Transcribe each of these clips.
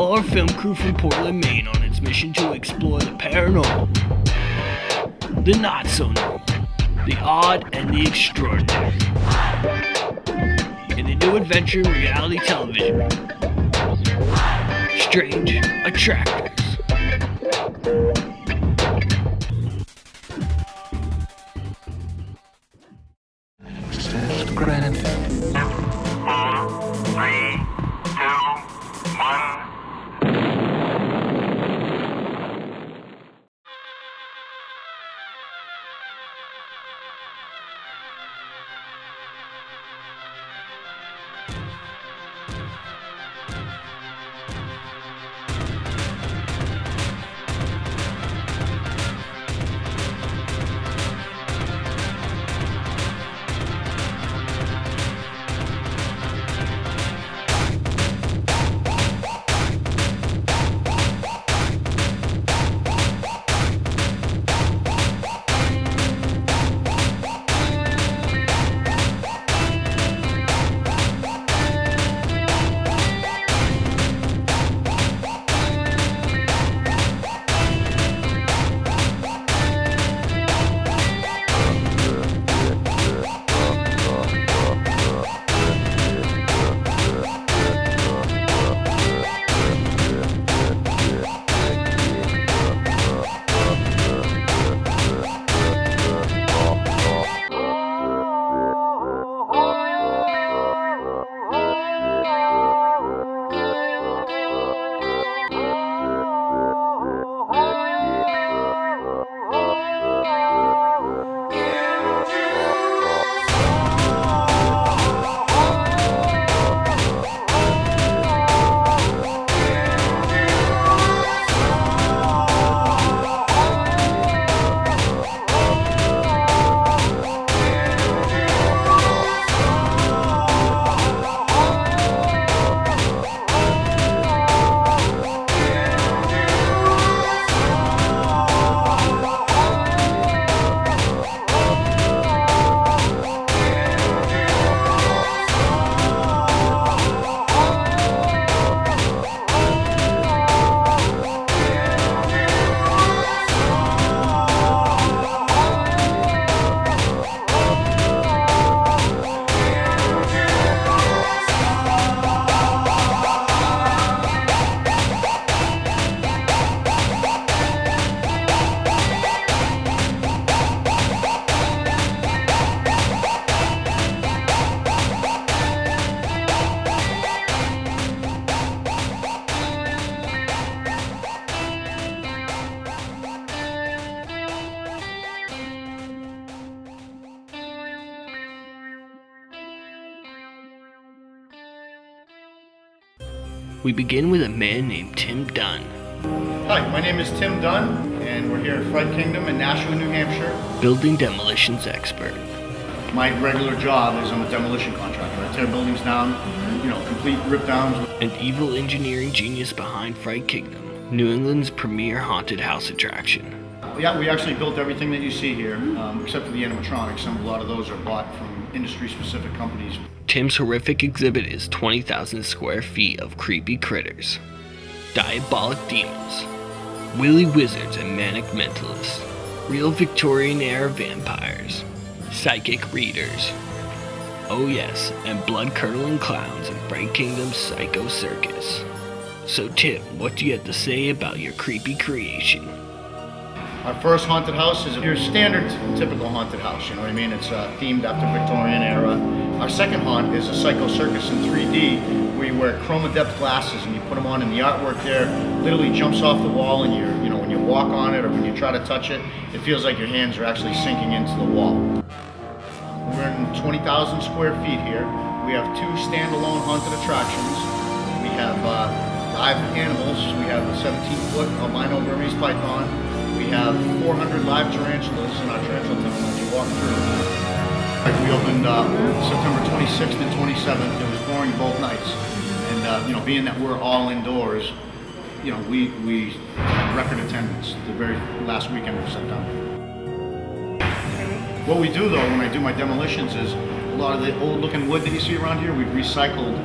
horror film crew from Portland, Maine on its mission to explore the paranormal, the not so normal, the odd and the extraordinary. In the new adventure in reality television, Strange Attractors. Granted. 4, 3, 2, 1. We begin with a man named Tim Dunn. Hi, my name is Tim Dunn, and we're here at Fright Kingdom in Nashua, New Hampshire. Building demolitions expert. My regular job is I'm a demolition contractor. I tear buildings down, complete rip downs. An evil engineering genius behind Fright Kingdom, New England's premier haunted house attraction. Yeah, we actually built everything that you see here, except for the animatronics. A lot of those are bought from industry-specific companies. Tim's horrific exhibit is 20,000 square feet of creepy critters, diabolic demons, willy wizards and manic mentalists, real Victorian-era vampires, psychic readers. Oh yes, and blood-curdling clowns in Fright Kingdom's Psycho Circus. So Tim, what do you have to say about your creepy creation? Our first haunted house is your standard, typical haunted house, you know what I mean? It's themed after Victorian era. Our second haunt is a Psycho Circus in 3D, where you wear chroma-depth glasses and you put them on, and the artwork there literally jumps off the wall, and when you walk on it or when you try to touch it, it feels like your hands are actually sinking into the wall. We're in 20,000 square feet here. We have 2 standalone haunted attractions. We have live animals. We have a 17-foot albino Burmese python. We have 400 live tarantulas in our tarantula tunnel as you walk through. We opened September 26th and 27th. It was pouring both nights. And being that we're all indoors, we had record attendance the very last weekend of September. What we do though when I do my demolitions is a lot of the old looking wood that you see around here, we've recycled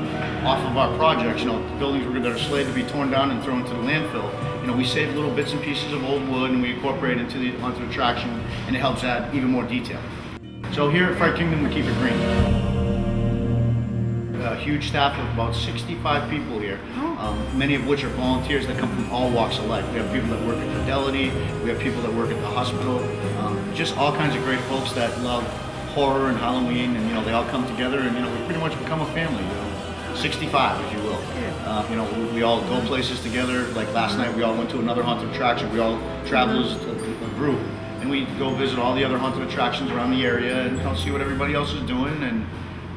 off of our projects, you know, buildings that are slated to be torn down and thrown into the landfill. You know, we save little bits and pieces of old wood and we incorporate it onto the attraction, and it helps add even more detail. So here at Fright Kingdom, we keep it green. A huge staff of about 65 people here, many of which are volunteers that come from all walks of life. We have people that work at Fidelity, we have people that work at the hospital, just all kinds of great folks that love horror and Halloween, and you know, they all come together, and you know, we pretty much become a family, you know, 65 if you will. You know, we all go places together. Like last night, we all went to another haunted attraction. We all travel as a group, and we go visit all the other haunted attractions around the area and, you know, see what everybody else is doing. And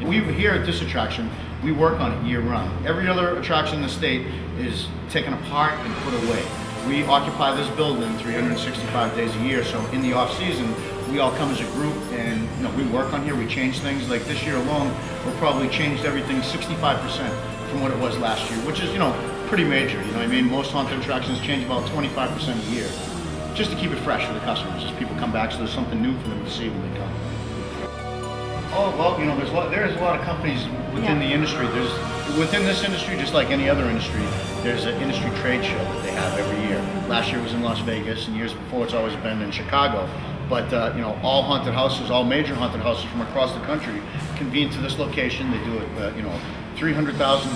we here at this attraction, we work on it year round. Every other attraction in the state is taken apart and put away. We occupy this building 365 days a year, so in the off season, we all come as a group and, you know, we work on here, we change things. Like this year alone, we'll probably changed everything 65% from what it was last year, which is, you know, pretty major. You know what I mean? Most haunted attractions change about 25% a year, just to keep it fresh for the customers, as people come back, so there's something new for them to see when they come. Oh, well, you know, there's a lot of companies within the industry. Within this industry, just like any other industry, there's an industry trade show that they have every year. Last year was in Las Vegas, and years before it's always been in Chicago. But you know, all haunted houses, all major haunted houses from across the country convene to this location. They do it, you know, 300,000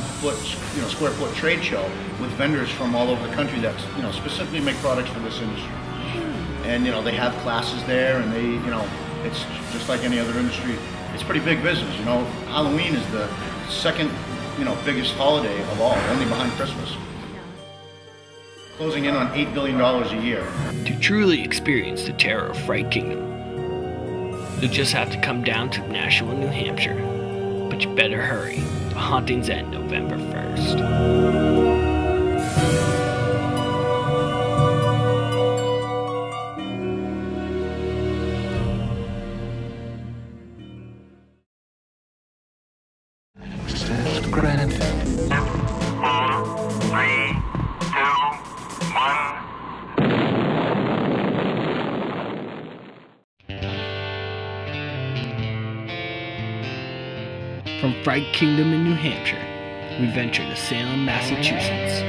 square foot trade show with vendors from all over the country that, you know, specifically make products for this industry. And you know, they have classes there, and they, you know, it's just like any other industry. It's pretty big business. You know, Halloween is the second, you know, biggest holiday of all, only behind Christmas. Closing in on $8 billion a year. To truly experience the terror of Fright Kingdom, you'll just have to come down to Nashua, New Hampshire. But you better hurry. The hauntings end November 1st. Granted. 4, 3, 2, 1. From Fright Kingdom in New Hampshire, we venture to Salem, Massachusetts,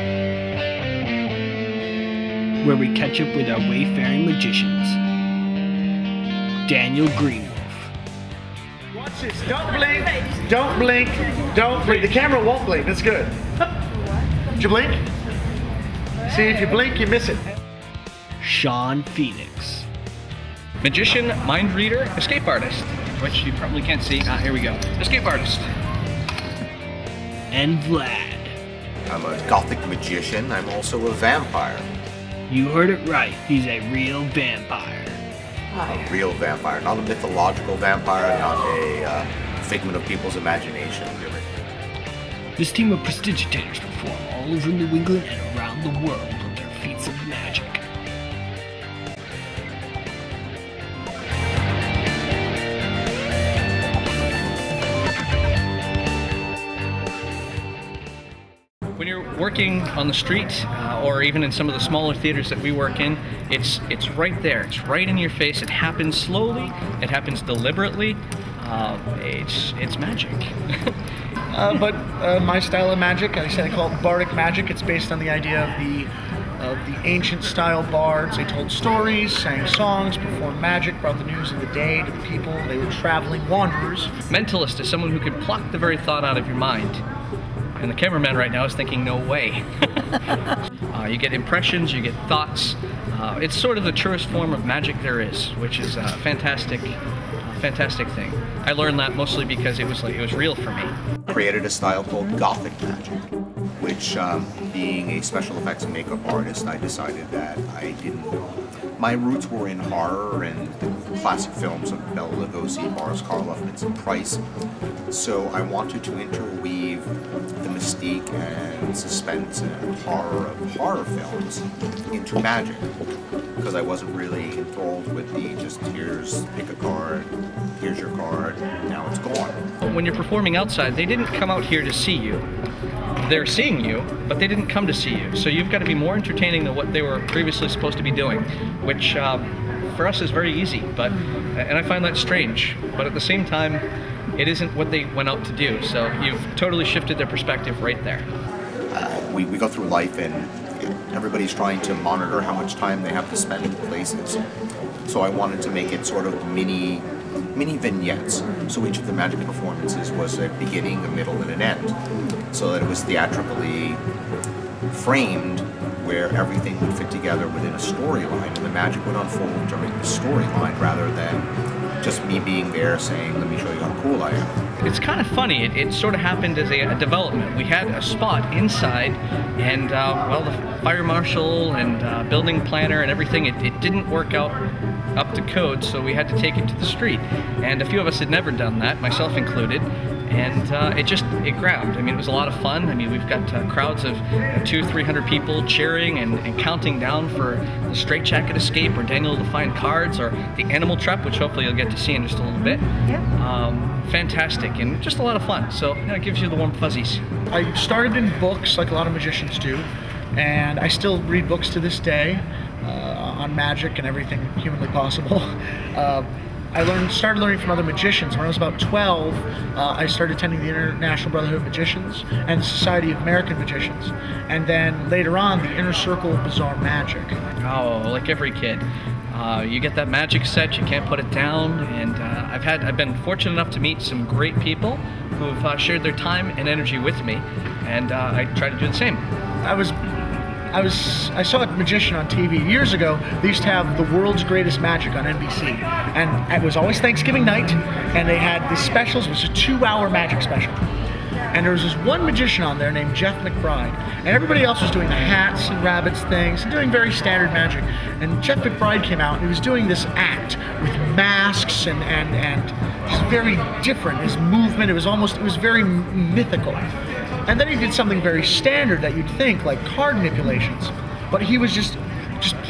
where we catch up with our wayfaring magicians, Daniel Greenwolf. Watch this. Don't blink. Don't blink. Don't blink. The camera won't blink. That's good. Did you blink? See, if you blink, you miss it. Shawn Phoenix. Magician, mind reader, escape artist, which you probably can't see. Ah, here we go. Escape artist. And Vlad. I'm a Gothic magician. I'm also a vampire. You heard it right. He's a real vampire. A real vampire, not a mythological vampire, not a figment of people's imagination. This team of prestigitators perform all over New England and around the world with their feats of magic. When you're working on the street, or even in some of the smaller theaters that we work in, it's right there. It's right in your face. It happens slowly. It happens deliberately. It's magic. But my style of magic, I said I call it Bardic magic. It's based on the idea of the ancient style bards. They told stories, sang songs, performed magic, brought the news of the day to the people. They were traveling wanderers. Mentalist is someone who can pluck the very thought out of your mind. And the cameraman right now is thinking, no way. You get impressions, you get thoughts. It's sort of the truest form of magic there is, which is a fantastic thing. I learned that mostly because it was real for me. Created a style called Gothic magic, which being a special effects and makeup artist, I decided that I didn't. My roots were in horror and the classic films of Bela Lugosi, Boris Karloff, Vincent Price. So I wanted to interweave the mystique and suspense and horror of horror films into magic, because I wasn't really enthralled with the just here's, pick a card, here's your card, now it's gone. When you're performing outside, they didn't come out here to see you. They're seeing you, but they didn't come to see you. So you've got to be more entertaining than what they were previously supposed to be doing, which for us is very easy. And I find that strange. But at the same time, it isn't what they went out to do. So you've totally shifted their perspective right there. We go through life and everybody's trying to monitor how much time they have to spend in places. So I wanted to make it sort of mini vignettes. So each of the magic performances was a beginning, a middle, and an end. So that it was theatrically framed where everything would fit together within a storyline and the magic would unfold during the storyline rather than just me being there saying, let me show you how cool I am. It's kind of funny. It sort of happened as a development. We had a spot inside, and well, the fire marshal and building planner and everything, it didn't work out up to code, so we had to take it to the street. And a few of us had never done that, myself included. And it grabbed. I mean, it was a lot of fun. I mean, we've got crowds of 200-300 people cheering and counting down for the straitjacket escape, or Daniel to find cards, or the animal trap, which hopefully you'll get to see in just a little bit. Yeah. Fantastic, and just a lot of fun. So it gives you the warm fuzzies. I started in books, like a lot of magicians do, and I still read books to this day on magic and everything humanly possible. I started learning from other magicians. When I was about 12, I started attending the International Brotherhood of Magicians and the Society of American Magicians. And then later on, the Inner Circle of Bizarre Magic. Oh, like every kid. You get that magic set, you can't put it down, and I've been fortunate enough to meet some great people who've shared their time and energy with me, and I try to do the same. I saw a magician on TV years ago. They used to have The World's Greatest Magic on NBC, and it was always Thanksgiving night, and they had these specials. It was a 2-hour magic special, and there was this one magician on there named Jeff McBride, and everybody else was doing the hats and rabbits things, and doing very standard magic. And Jeff McBride came out, and he was doing this act with masks and just very different. His movement, it was very mythical. And then he did something very standard that you'd think, like card manipulations. But he was just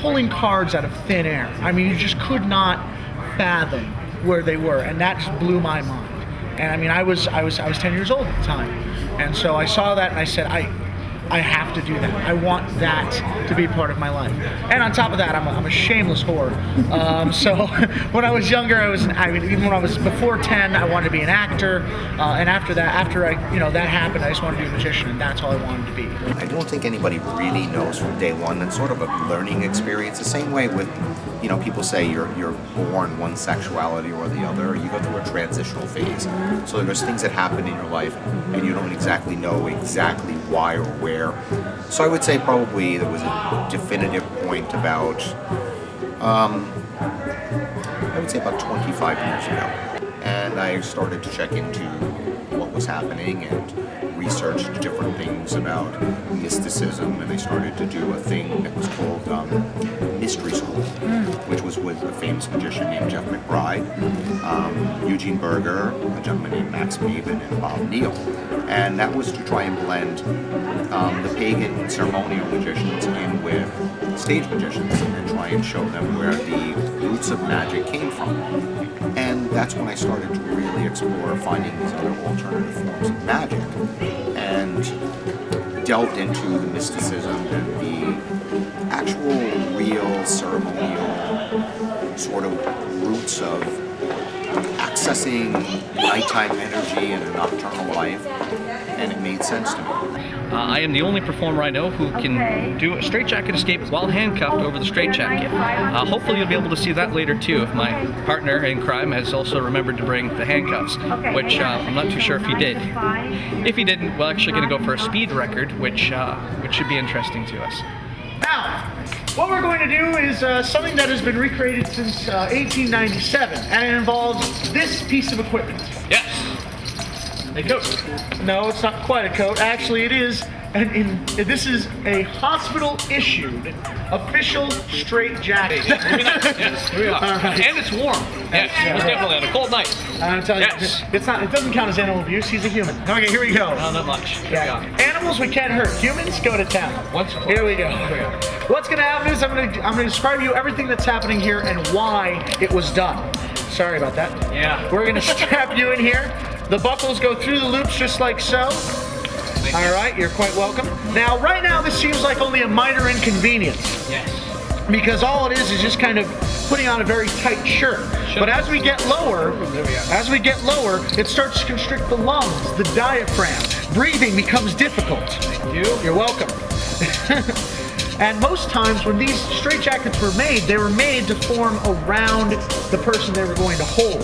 pulling cards out of thin air. I mean, you just could not fathom where they were, and that just blew my mind. And I mean, I was 10 years old at the time, and so I saw that and I said, I have to do that. I want that to be part of my life. And on top of that, I'm a shameless whore. So when I was younger, even when I was before 10, I wanted to be an actor. And after that happened, I just wanted to be a magician, and that's all I wanted to be. I don't think anybody really knows from day one. It's sort of a learning experience. The same way with, people say you're born one sexuality or the other. You go through a transitional phase. So there's things that happen in your life, and you don't exactly know exactly why or where. So I would say probably there was a definitive point about, I would say about 25 years ago. And I started to check into what was happening and researched different things about mysticism, and I started to do a thing that was called Mystery School, which was with a famous magician named Jeff McBride, Eugene Berger, a gentleman named Max Maven, and Bob Neal. And that was to try and blend the pagan ceremonial magicians in with stage magicians and try and show them where the roots of magic came from. And that's when I started to really explore finding these other alternative forms of magic and delved into the mysticism and the actual real ceremonial sort of roots of accessing nighttime energy and a nocturnal life, and it made sense to me. I am the only performer I know who can do a straitjacket escape while handcuffed over the straitjacket. Hopefully you'll be able to see that later too, if my partner in crime has also remembered to bring the handcuffs, which I'm not too sure if he did. If he didn't, we're actually going to go for a speed record, which should be interesting to us. Now, what we're going to do is something that has been recreated since 1897, and it involves this piece of equipment. Yes. A coat. No, it's not quite a coat. Actually, it is. This is a hospital-issued official straitjacket. Yes, we are. Right. And it's warm. Yes, it's definitely on a cold night. I'm telling you, it's not. It doesn't count as animal abuse. He's a human. Okay, here we go. No, not much. Yeah. Animals we can't hurt. Humans go to town. Here we go. What's going to happen is I'm going to describe to you everything that's happening here and why it was done. Sorry about that. Yeah. We're going to strap you in here. The buckles go through the loops just like so. All right, you're quite welcome. Now, right now, this seems like only a minor inconvenience. Yes. Because all it is just kind of putting on a very tight shirt. But as we get lower, it starts to constrict the lungs, the diaphragm. Breathing becomes difficult. Thank you. You're welcome. And most times when these straitjackets were made, they were made to form around the person they were going to hold.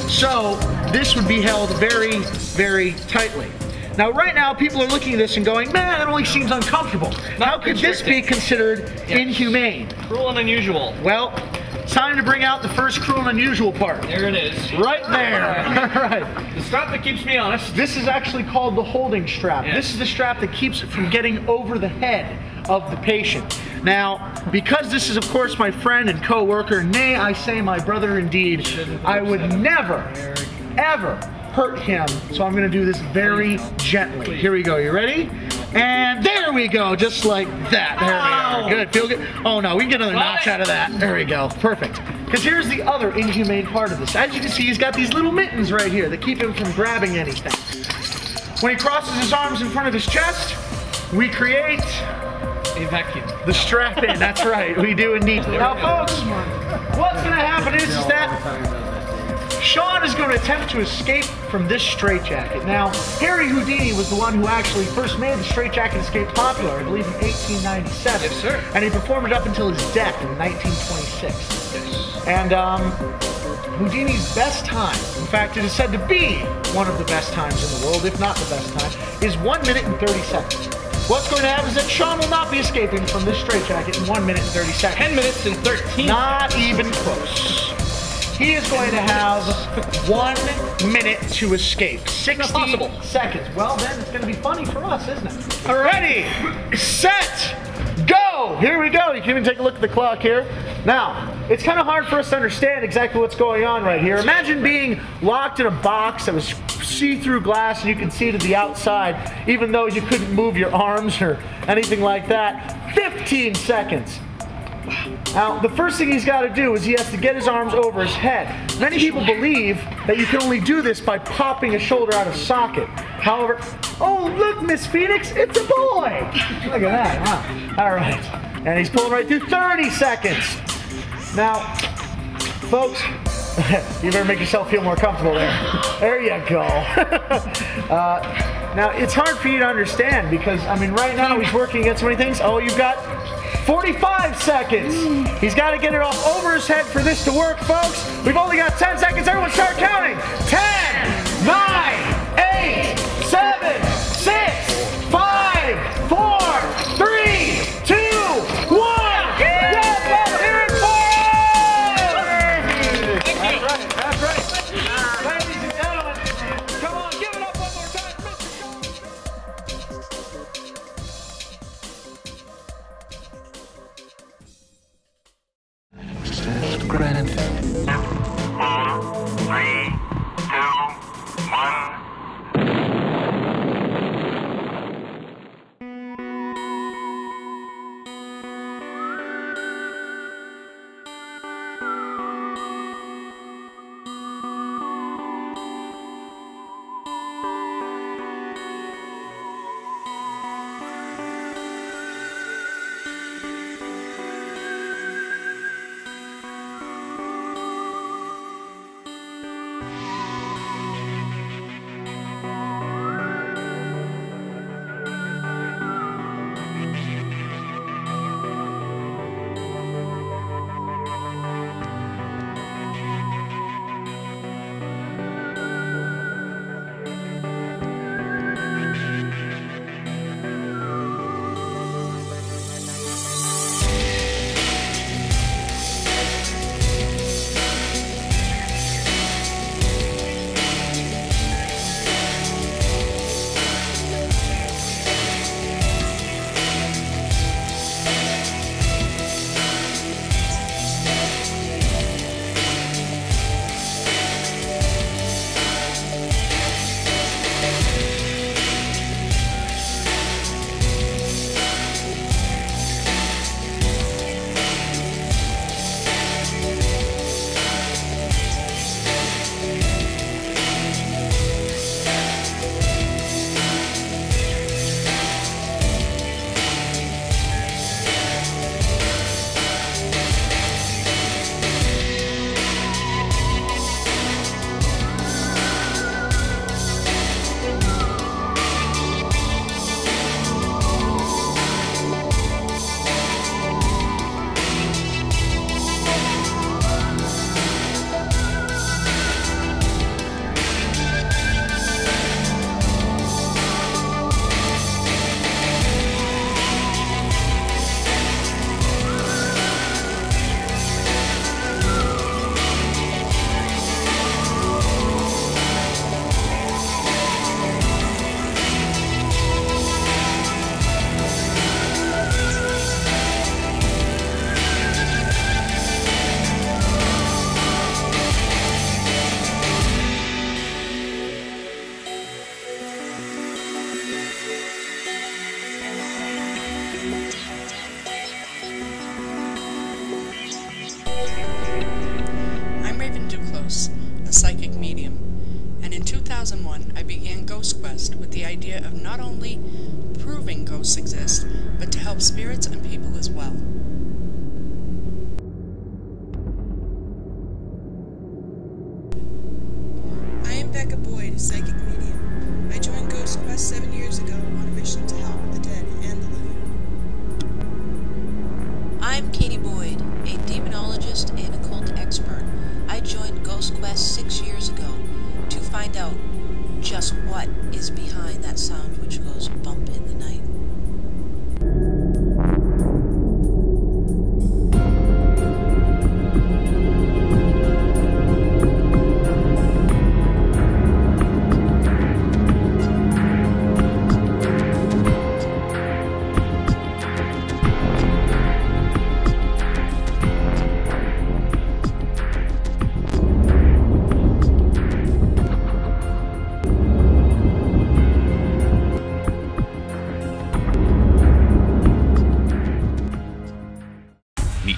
So this would be held very, very tightly. Now, right now, people are looking at this and going, man, that only seems uncomfortable. How could this be considered inhumane? Cruel and unusual. Well, it's time to bring out the first cruel and unusual part. There it is. Right there. All right. The strap that keeps me honest. This is actually called the holding strap. Yes. This is the strap that keeps it from getting over the head of the patient. Now, because this is, of course, my friend and co-worker, nay, I say my brother indeed, I would never, ever hurt him. So I'm going to do this very gently. Here we go. You ready? And there we go. Just like that. There we are. Good. Feel good? Oh, no. We can get another notch out of that. There we go. Perfect. Because here's the other inhumane part of this. As you can see, he's got these little mittens right here that keep him from grabbing anything. When he crosses his arms in front of his chest, we create a vacuum. The strap in, that's right, we do indeed. Now folks, what's going to happen is that Shawn is going to attempt to escape from this straitjacket. Now, Harry Houdini was the one who actually first made the straitjacket escape popular, I believe in 1897. Yes, sir. And he performed it up until his death in 1926. Yes. And Houdini's best time, in fact, it is said to be one of the best times in the world, if not the best time, is 1 minute and 30 seconds. What's going to happen is that Shawn will not be escaping from this straitjacket in 1 minute and 30 seconds. 10 minutes and 13. Not even close. He is going to have 1 minute to escape. 60 seconds. Well, then it's going to be funny for us, isn't it? All right. Ready, set, go. Here we go. You can even take a look at the clock here. Now, it's kind of hard for us to understand exactly what's going on right here. Imagine being locked in a box that was see-through glass and you could see to the outside, even though you couldn't move your arms or anything like that. 15 seconds. Now, the first thing he's got to do is he has to get his arms over his head. Many people believe that you can only do this by popping a shoulder out of socket. However, oh, look, Miss Phoenix, it's a boy. Look at that, huh? All right. And he's pulling right through 30 seconds. Now, folks, you better make yourself feel more comfortable there. There you go. Now, it's hard for you to understand because, I mean, right now he's working against so many things. Oh, you've got 45 seconds. He's got to get it off over his head for this to work, folks. We've only got 10 seconds. Everyone start counting. 10, 9, 8, 7, 6, 5, 4, 3, 2, 1. Granted. 4, 3, 2, 1. Ghost Quest with the idea of not only proving ghosts exist, but to help spirits and people as well. I am Becca Boyd, a psychic medium. I joined Ghost Quest 7 years ago on a mission to help the dead and the living. I'm Katie Boyd, a demonologist and occult expert. I joined Ghost Quest 6 years ago to find out just what is behind that sound which goes bump in the night.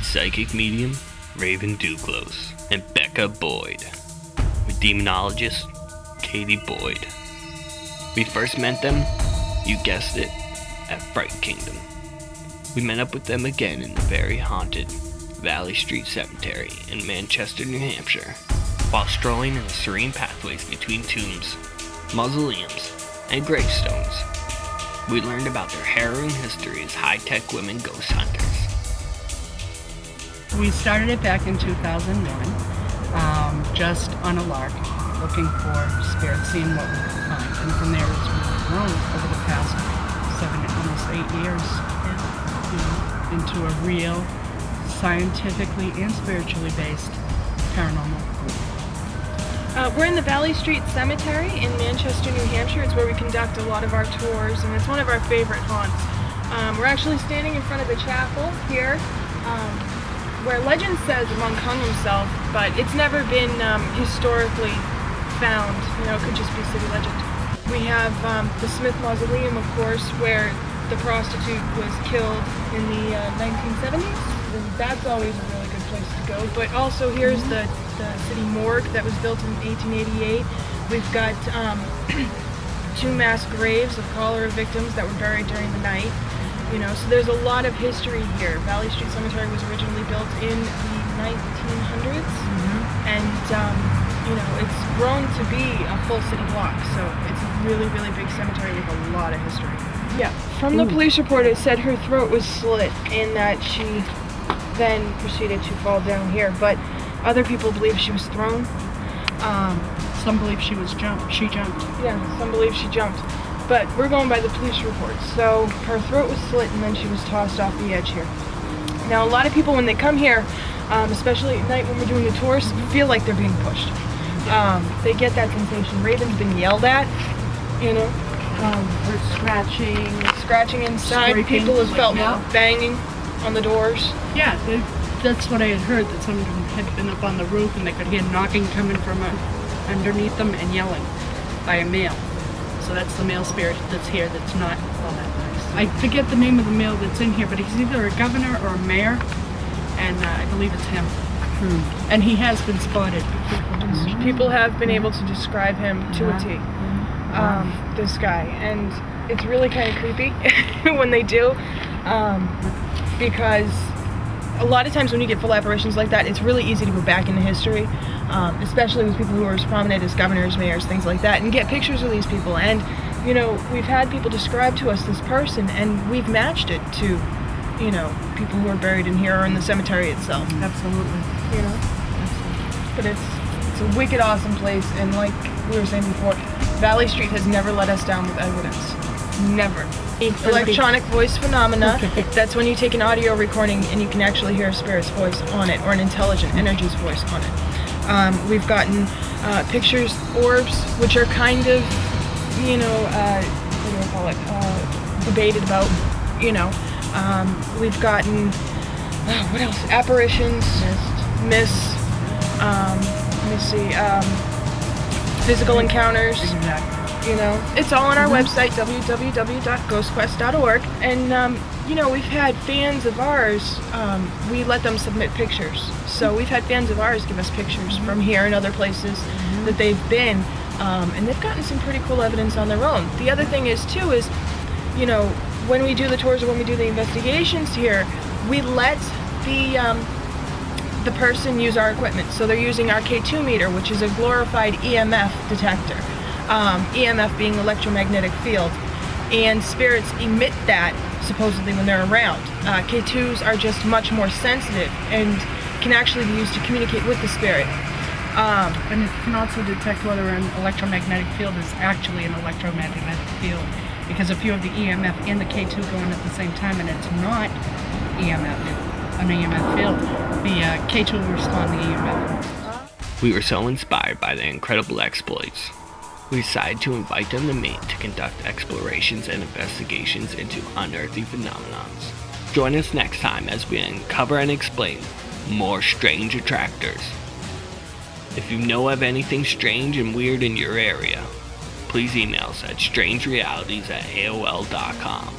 Psychic medium Raven Duclos and Becca Boyd, with demonologist Katie Boyd. We first met them, you guessed it, at Fright Kingdom. We met up with them again in the very haunted Valley Street Cemetery in Manchester, New Hampshire, while strolling in the serene pathways between tombs, mausoleums, and gravestones. We learned about their harrowing history as high-tech women ghost hunters. We started it back in 2001, just on a lark, looking for spirits, seeing what we could find. And from there it's really grown over the past almost 8 years, into a real, scientifically and spiritually based paranormal group. We're in the Valley Street Cemetery in Manchester, New Hampshire. It's where we conduct a lot of our tours, and it's one of our favorite haunts. We're actually standing in front of the chapel here, where legend says a monk hung himself, but it's never been historically found. It could just be city legend. We have the Smith Mausoleum, of course, where the prostitute was killed in the 1970s. And that's always a really good place to go. But also here's the city morgue that was built in 1888. We've got 2 mass graves of cholera victims that were buried during the night. So there's a lot of history here. Valley Street Cemetery was originally built in the 1900s, and it's grown to be a full city block. So it's a really, really big cemetery with a lot of history. Yeah, from the police report, it said her throat was slit and that she then proceeded to fall down here. But other people believe she was thrown. Some believe she jumped. Yeah, some believe she jumped. But we're going by the police reports. So her throat was slit and then she was tossed off the edge here. Now a lot of people when they come here, especially at night when we're doing the tours, feel like they're being pushed. They get that sensation. Raven's been yelled at, Or scratching inside. Scraping, people have felt yeah. banging on the doors. Yeah, that's what I had heard, that someone had been up on the roof and they could hear knocking coming from underneath them and yelling by a male. So that's the male spirit that's here that's not all that nice. I forget the name of the male that's in here, but he's either a governor or a mayor, and I believe it's him. And he has been spotted. People have been able to describe him to a T, this guy, and it's really kind of creepy when they do, because a lot of times when you get full apparitions like that, it's really easy to go back into history, especially with people who are as prominent as governors, mayors, things like that, and get pictures of these people. And we've had people describe to us this person, and we've matched it to people who are buried in here or in the cemetery itself. Absolutely. But it's a wicked awesome place, and like we were saying before, Valley Street has never let us down with evidence. Never. Electronic voice phenomena, that's when you take an audio recording and you can actually hear a spirit's voice on it, or an intelligent energy's voice on it. We've gotten pictures, orbs, which are kind of, what do you call it, debated about, we've gotten, what else, apparitions, mists, let me see, physical encounters. Exactly. It's all on our website, www.ghostquest.org, and we've had fans of ours, we let them submit pictures, so we've had fans of ours give us pictures from here and other places that they've been, and they've gotten some pretty cool evidence on their own. The other thing is too is, you know, when we do the tours or when we do the investigations here, we let the person use our equipment. So they're using our K2 meter, which is a glorified EMF detector. EMF being electromagnetic field, and spirits emit that supposedly when they're around. K2s are just much more sensitive and can actually be used to communicate with the spirit. And it can also detect whether an electromagnetic field is actually an electromagnetic field, because if you have the EMF and the K2 going at the same time and it's not an EMF field, the K2 will respond to the EMF. We were so inspired by their incredible exploits, we decided to invite them to Maine to conduct explorations and investigations into unearthly phenomenons. Join us next time as we uncover and explain more strange attractors. If you know of anything strange and weird in your area, please email us at strangerealities@aol.com.